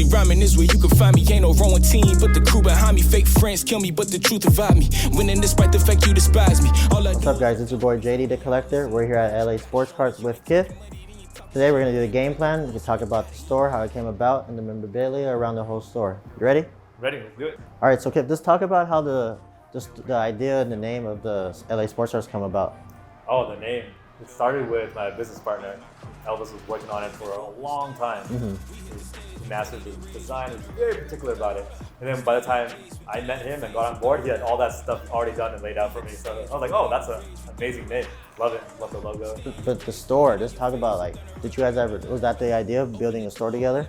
Usually rhyming is where you can find me. Ain't no wrong team, but the crew behind me. Fake friends kill me, but the truth divide me. Winning despite the fact you despise me. What's up, guys? It's your boy JDTheCollector. We're here at LASportsCards with Keit. Today we're gonna do the game plan. We can talk about the store, how it came about, and the memorabilia around the whole store. You ready? Ready, let's do it. All right, so Keit, let's talk about how the idea and the name of the LASportsCards come about. Oh, the name. It started with my business partner. Elvis was working on it for a long time. He mastered the design, he was very particular about it. And then by the time I met him and got on board, he had all that stuff already done and laid out for me. So I was like, oh, that's an amazing name. Love it, love the logo. But the store, just talk about, like, did you guys ever, was that the idea of building a store together?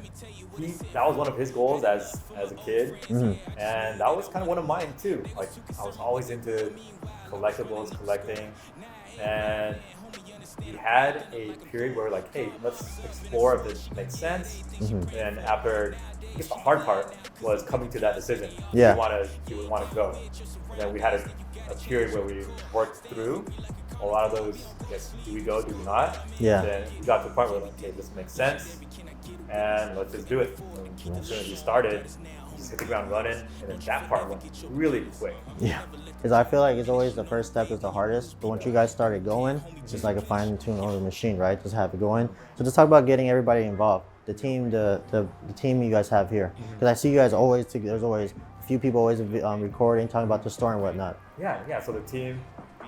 That was one of his goals as a kid. And that was kind of one of mine too. Like, I was always into collectibles, collecting. And we had a period where we're like, hey, let's explore if this makes sense. And after, I guess the hard part was coming to that decision. Yeah. Do we want to go? And then we had a period where we worked through a lot of those, I guess, do we go, do we not? Yeah. And then we got to the point where like, okay, this makes sense. And let's just do it. And as soon as we started, just hit the ground running, and then that part went really quick. Yeah, because I feel like it's always the first step is the hardest, but once you guys started going, it's just like a fine-tuned on the machine, right? Just have it going. So just talk about getting everybody involved. The team, the team you guys have here, because I see you guys always. There's always a few people always recording, talking about the store and whatnot. Yeah. So the team,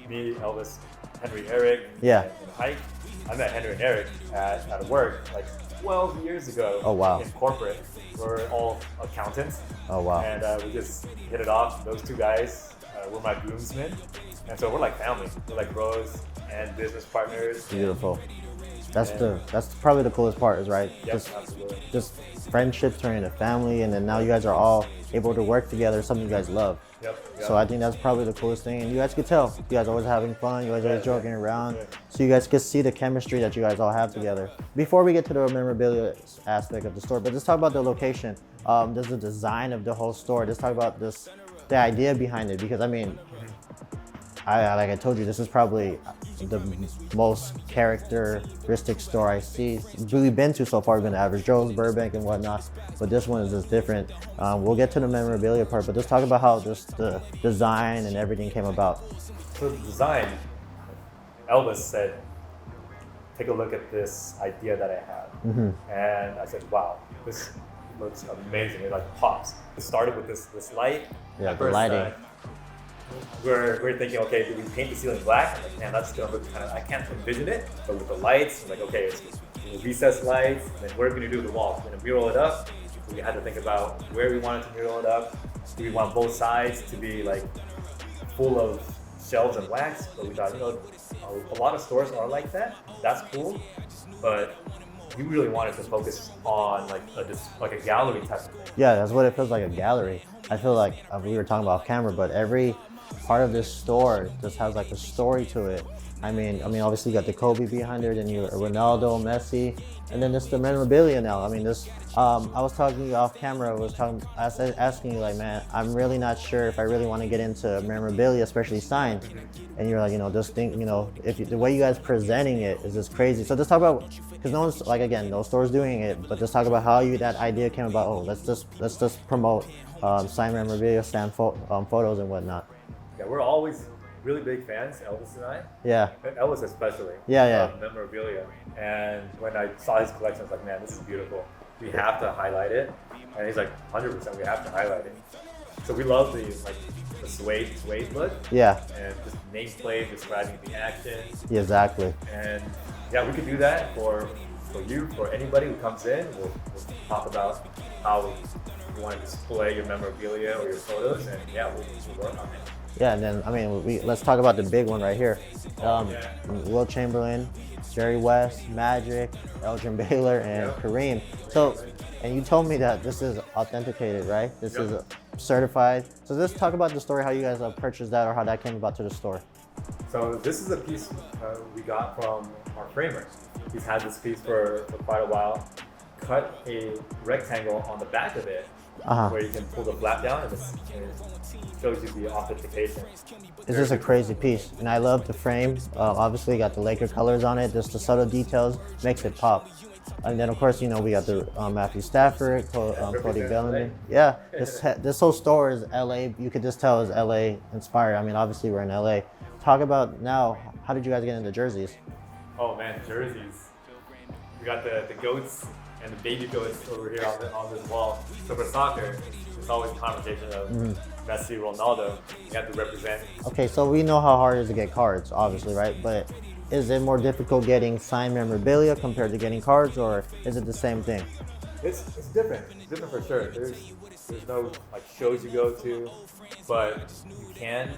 me, Elvis, Henry, Eric, and Keit. I met Henry and Eric at work like 12 years ago. Oh wow! In corporate, we're all accountants. Oh wow! And we just hit it off. Those two guys were my groomsmen, and so we're like family. We're like bros and business partners. Beautiful. That's probably the coolest part, is right? Yes, absolutely. Just friendship turning to family, and then now you guys are all able to work together. Something you guys love. Yep. So I think that's probably the coolest thing, and you guys could tell. You guys always having fun. You guys always joking around. So you guys could see the chemistry that you guys all have together. Before we get to the memorabilia aspect of the store, but let's talk about the location. There's the design of the whole store. Let's talk about the idea behind it, because I mean, like I told you, this is probably the most characteristic store I see. We've been to so far. We've been to Average Joe's, Burbank, and whatnot, but this one is just different. We'll get to the memorabilia part, but let's talk about how the design and everything came about. So the design, Elvis said, take a look at this idea that I have. And I said, wow, this looks amazing. It like pops. It started with this light. Yeah, the lighting. We're thinking, okay, do we paint the ceiling black? I'm like, man, that's gonna look kind of, I can't envision it. But with the lights, I'm like, okay, it's recessed lights. And then what are we gonna do with the walls? We're gonna mural it up. So we had to think about where we wanted to mural it up. Do we want both sides to be like full of shelves and wax? But we thought, a lot of stores are like that. That's cool. But we really wanted to focus on like a gallery type of thing. Yeah, that's what it feels like, a gallery. I feel like we were talking about camera, but every part of this store just has like a story to it. I mean, obviously you got the Kobe behind it, and you Ronaldo, Messi, and then there's the memorabilia now. I mean, this. I was talking to you off camera. Asking you, like, man, I'm really not sure if I really want to get into memorabilia, especially signed. And you're like, just think, the way you guys presenting it is just crazy. So just talk about, because no one's like, again, no store's doing it, but just talk about how that idea came about. Oh, let's just promote signed memorabilia, stand photos and whatnot. Yeah, we're always really big fans, Elvis and I. Yeah. Elvis especially. Yeah. Memorabilia. And when I saw his collection, I was like, man, this is beautiful. We have to highlight it. And he's like, 100%, we have to highlight it. So we love the suede look. Yeah. And just nameplate describing the action. Yeah, exactly. And yeah, we could do that for you, for anybody who comes in. We'll talk about how you want to display your memorabilia or your photos, and yeah, we'll work on it. Yeah, and then let's talk about the big one right here. Will Chamberlain, Jerry West, Magic, Elgin Baylor, and Kareem. So, and you told me that this is authenticated, right? This is certified. So let's talk about the story, how you guys purchased that, or how that came about to the store. So this is a piece we got from our framer. He's had this piece for quite a while. Cut a rectangle on the back of it where you can pull the flap down, and it shows you the authentication. It's just a crazy piece, and I love the frame. Obviously, got the Laker colors on it. Just the subtle details makes it pop. And then of course, you know, we got the Matthew Stafford, Cody represents Bellinger. LA. Yeah, this whole store is LA. You could just tell is LA inspired. I mean, obviously we're in LA. Talk about now, how did you guys get into jerseys? Oh man, jerseys. We got the goats and the baby goats over here on this wall. So for soccer, it's always a conversation of Messi, Ronaldo. You have to represent. Okay, so we know how hard it is to get cards, obviously, right? But is it more difficult getting signed memorabilia compared to getting cards, or is it the same thing? It's different. It's different for sure. There's no like shows you go to, but you can.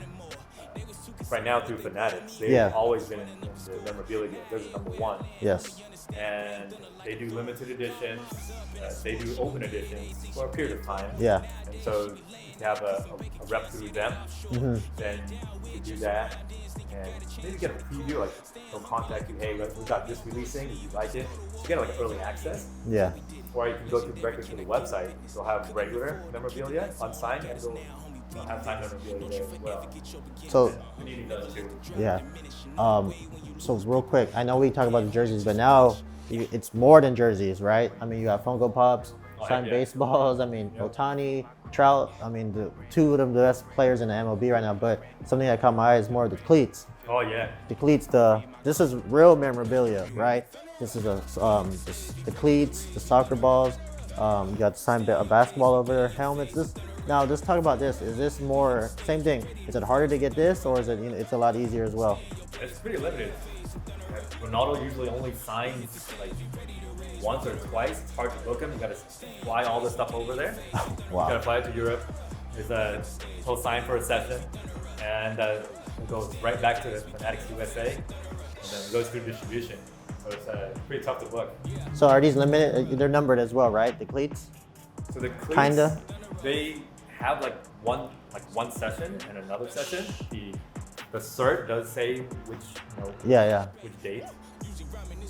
Right now through Fanatics, they've always been in the memorabilia game. They're the number one. Yes. And they do limited editions. They do open editions for a period of time. Yeah. And so you have a rep through them. Then you do that, and maybe get a preview. Like they'll contact you. Hey, we got this releasing. Did you like it? You get like early access. Yeah. Or you can go directly to the website. They'll have regular memorabilia unsigned, and they'll have time memorabilia there as well. So Panini does too. yeah. So real quick, I know we talk about the jerseys, but now it's more than jerseys, right? I mean, you have Funko Pops, signed baseballs. I mean, Otani, Trout. I mean, the two of the best players in the MLB right now. But something that caught my eye is more the cleats. Oh yeah. The cleats. This is real memorabilia, right? This is the cleats, the soccer balls. You got signed a basketball over there, helmets. Now, let's talk about this. Is this more, same thing, is it harder to get this, or is it, it's a lot easier as well? It's pretty limited. Ronaldo usually only signs like once or twice. It's hard to book him. You gotta fly all this stuff over there. Wow. You gotta fly to Europe. He'll sign for a session, and it goes right back to the Fanatics USA, and then it goes through distribution. So it's pretty tough to book. So are these limited? They're numbered as well, right? The cleats? So the cleats, Kinda. They have like one session and another session. The cert does say which date.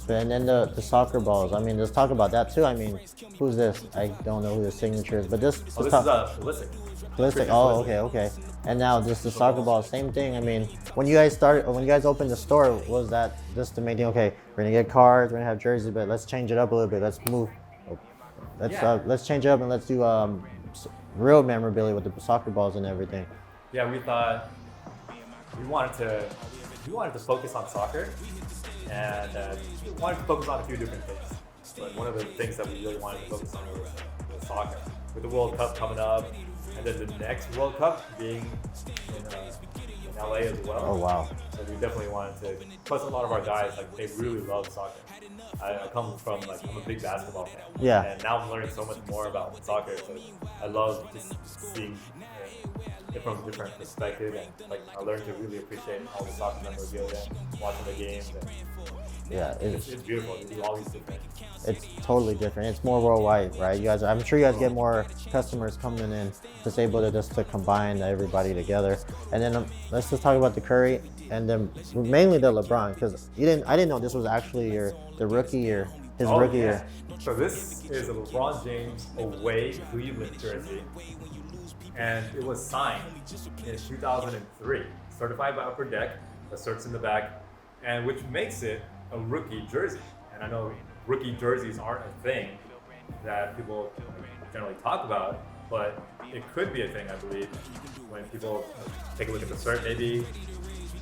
And then the soccer balls. I mean, let's talk about that too. I mean, who's this? I don't know who the signature is, but this. This is Pulisic. Pulisic. Oh, okay. And now just the soccer ball, same thing. I mean, when you guys opened the store, was that just the main thing? Okay, we're gonna get cards, we're gonna have jerseys, but let's change it up a little bit. Let's move. Let's change it up and let's do real memorabilia with the soccer balls and everything. Yeah, we thought we wanted to focus on soccer, and we wanted to focus on a few different things. But one of the things that we really wanted to focus on was soccer. With the World Cup coming up, and then the next World Cup being in LA as well. Oh wow! So we definitely wanted to. Plus, a lot of our guys they really love soccer. I come from I'm a big basketball fan. Yeah. And now I'm learning so much more about soccer. So I love just seeing it from a different perspective, and I learned to really appreciate all the soccer memorabilia, watching the games. And it's beautiful. They do all these different. It's totally different. It's more worldwide, right? You guys, I'm sure you guys get more customers coming in, just able to combine everybody together. And then let's just talk about the Curry, and then mainly the LeBron, because I didn't know this was actually the rookie year, his rookie year. So this is a LeBron James away Cleveland jersey, and it was signed in 2003, certified by Upper Deck. The cert's in the back, and which makes it a rookie jersey. And I know rookie jerseys aren't a thing that people generally talk about, but it could be a thing, I believe, when people take a look at the cert. Maybe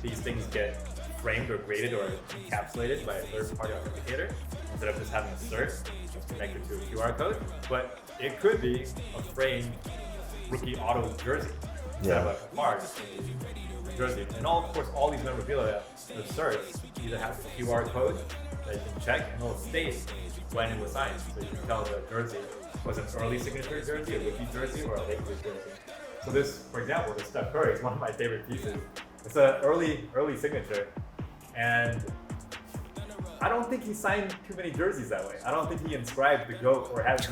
these things get framed or graded or encapsulated by a third-party authenticator instead of just having a cert that's connected to a QR code. But it could be a framed rookie auto jersey instead of a card jersey. And of course, all these memorabilia, the certs either have a QR code that you can check, and it'll state when it was signed. So you can tell the jersey was an early signature jersey, a rookie jersey, or a late jersey. So this, for example, the Steph Curry is one of my favorite pieces. It's an early signature, and I don't think he signed too many jerseys that way. I don't think he inscribed the GOAT or has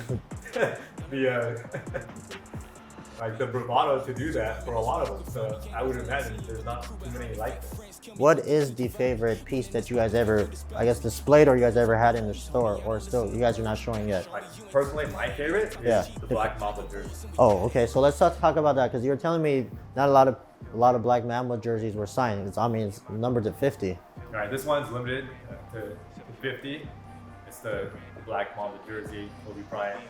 the bravado to do that for a lot of them. So I would imagine there's not too many like this. What is the favorite piece that you guys ever, displayed, or you guys ever had in the store, or still you guys are not showing yet? Personally, my favorite is the Black Mamba jersey. Oh, okay. So let's talk about that, because you were telling me not a lot of Black Mamba jerseys were signed. It's numbered to 50. All right, this one's limited to 50. It's the the black Mamba jersey, Kobe Bryant,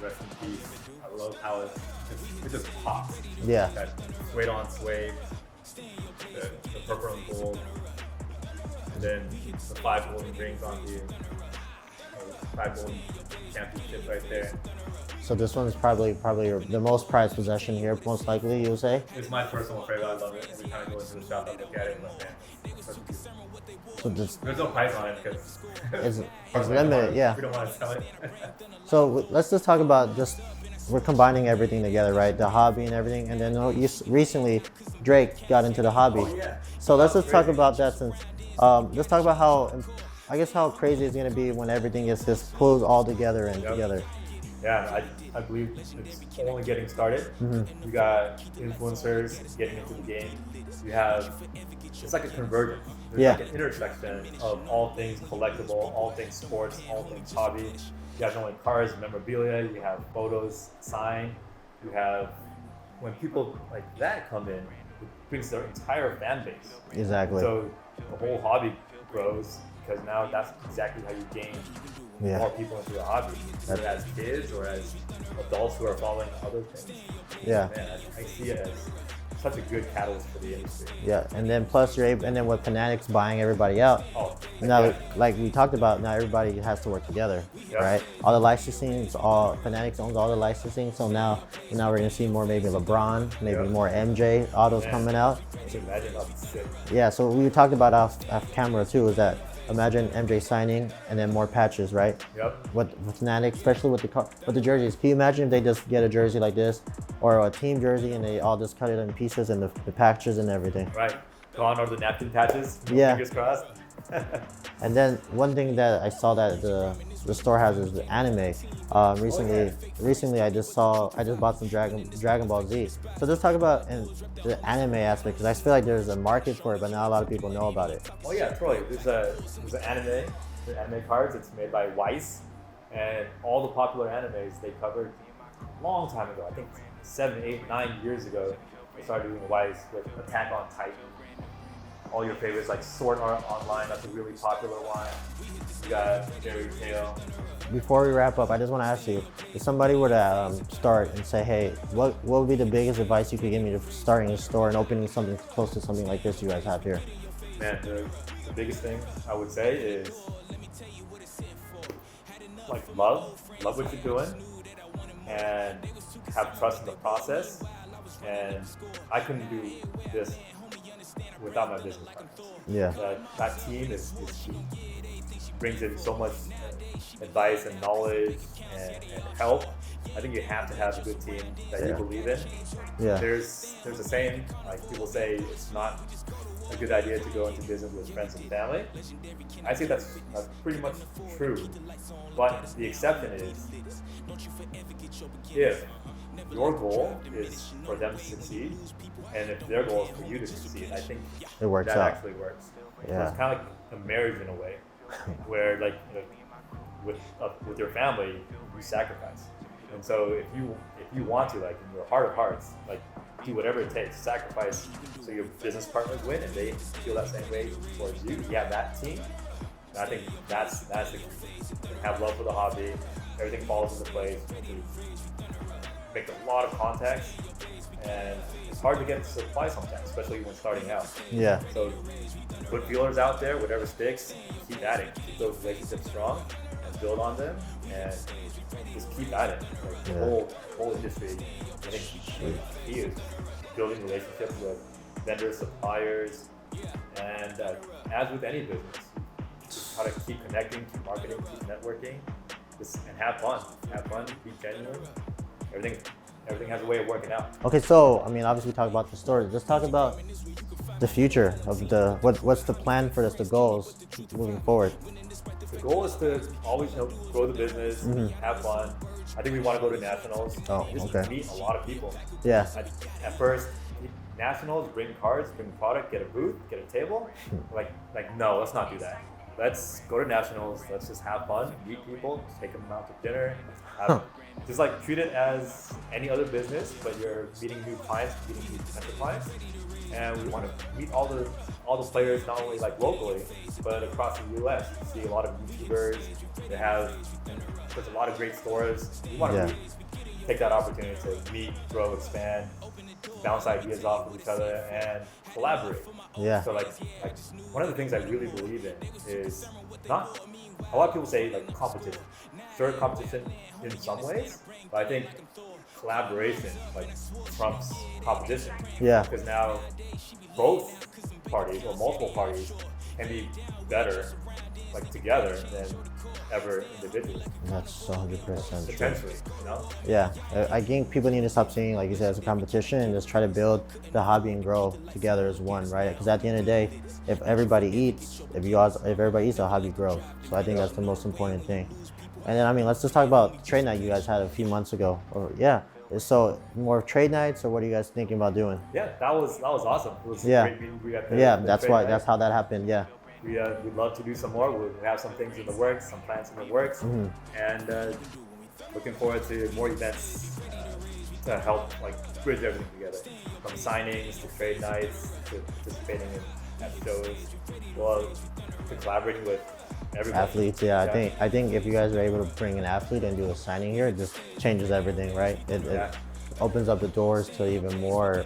rest in peace. I love how it just pops. Yeah. That suede on suede, the purple and gold, and then the 5 golden rings on the 5 golden championships right there. So this one's probably the most prized possession here, most likely, you would say? It's my personal favorite. I love it. Every time I go into the shop, I look at it and I'm like, man, it's such a beautiful. So this, There's no price on it because it's limited, yeah. We don't want to sell it. So let's just talk about we're combining everything together, right? The hobby and everything, and then recently Drake got into the hobby. Oh, yeah. So let's just talk about that since, let's talk about how crazy it's gonna be when everything is just pulled all together and together. Yeah, I believe it's only getting started. You got influencers getting into the game. You have, it's like a convergence. There's like an intersection of all things collectible, all things sports, all things hobby. You have not only cards, memorabilia, you have photos, sign. You have, when people like that come in, it brings their entire fan base. Exactly. So the whole hobby grows because now that's exactly how you gain more people into the hobby, whether as kids or as adults who are following other things. Yeah. Man, I see it as such a good catalyst for the industry. Yeah, and then plus and then with Fanatics buying everybody out, now like we talked about, now everybody has to work together, right? All the licensing, Fanatics owns all the licensing, so now we're gonna see more maybe LeBron, maybe more MJ autos coming out. Imagine how sick. Yeah, so we talked about off camera too, is that imagine MJ signing and then more patches, right? Yep. With Fanatics, especially with the jerseys. Can you imagine if they just get a jersey like this or a team jersey and they all just cut it in pieces and the patches and everything? Right. Gone are the napkin patches. Yeah. Fingers crossed. And then one thing that I saw that the store has is the anime. Recently I just bought some Dragon Ball Z. So let's talk about the anime aspect, because I feel like there's a market for it, but not a lot of people know about it. Oh yeah, totally. There's an anime cards. It's made by Weiss, and all the popular animes they covered a long time ago. I think 7, 8, 9 years ago. They started doing Weiss with Attack on Titan. All your favorites like Sword Art Online, that's a really popular one. You got Fairy Tail. Before we wrap up, I just want to ask you, if somebody were to start and say, hey, what would be the biggest advice you could give me to starting a store and opening something close to something like this you guys have here? Man, the biggest thing I would say is like love what you're doing and have trust in the process. And I couldn't do this without my business partners. Yeah. That team is key. Brings in so much advice and knowledge and help. I think you have to have a good team that you believe in. Yeah. There's a saying, like people say it's not a good idea to go into business with friends and family. I say that's pretty much true. But the exception is if your goal is for them to succeed, and if their goal is for you to succeed, I think it works that out. actually works. Yeah. So it's kind of like a marriage in a way, where like with your family, you sacrifice. And so if you want to, like in your heart of hearts, like do whatever it takes, sacrifice so your business partners win and they feel that same way towards you. You have that team. And I think that's the key. Have love for the hobby. Everything falls into place. Make a lot of contacts, and it's hard to get supply sometimes, especially when starting out. Yeah. So put feelers out there, whatever sticks, keep at it. Keep those relationships strong and build on them, and just keep at it. Like the whole industry, I think the key is building relationships with vendors, suppliers, and as with any business, just how to keep connecting, keep marketing, keep networking, and have fun. Have fun, be genuine. Everything has a way of working out. Okay, so I mean, obviously we talked about the story. Let's talk about the future of what's the plan for this, the goals moving forward. The goal is to always grow the business, have fun. I think we want to go to nationals. Just meet a lot of people. Yeah. At first, nationals, bring cards, bring product, get a booth, get a table. Like no, let's not do that. Let's go to nationals. Let's just have fun, meet people, take them out to dinner. Just like treat it as any other business, but you're meeting new clients, meeting new potential clients. and we want to meet all the players, not only like locally, but across the U.S. You see a lot of YouTubers. There's a lot of great stores. We want to take that opportunity to meet, grow, expand, bounce ideas off of each other, and collaborate. Yeah. So like one of the things I really believe in is not, a lot of people say like competition. Sure, competition in some ways, but I think collaboration like trumps competition. Yeah. Because now both parties or multiple parties can be better like together than ever individually. That's 100% true. Potentially, you know? Yeah, I think people need to stop seeing, like you said, as a competition and just try to build the hobby and grow together as one, right? Because at the end of the day, if everybody eats, if everybody eats, the hobby grows. So I think that's the most important thing. And then, I mean, let's just talk about trade night you guys had a few months ago. So more trade nights, or what are you guys thinking about doing? Yeah, that was awesome. It was Yeah. great meeting. We got That's how that happened. Yeah. We'd love to do some more. We have some things in the works, some plans in the works, and looking forward to more events to help like bridge everything together, from signings to trade nights to participating at shows, well, to collaborating with everybody. Athletes, yeah. I think if you guys are able to bring an athlete and do a signing here, it just changes everything, right? It opens up the doors to even more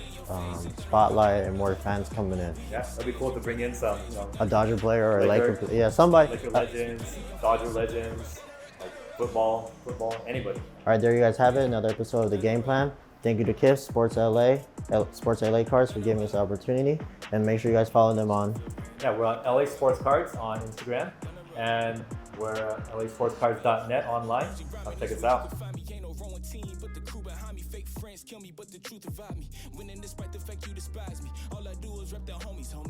spotlight and more fans coming in. Yeah, that'd be cool to bring in some, A Dodger player or a Laker, somebody. Laker legends, Dodger legends, like football, anybody. All right, there you guys have it. Another episode of the Game Plan. Thank you to KIF, Sports LA Cards for giving us the opportunity, and make sure you guys follow them on. Yeah, we're on LASportsCards on Instagram, and we're LASportsCards.net online. Come check us out. Kill me, but the truth divide me. Winning despite the fact you despise me. All I do is rep the homies, homie.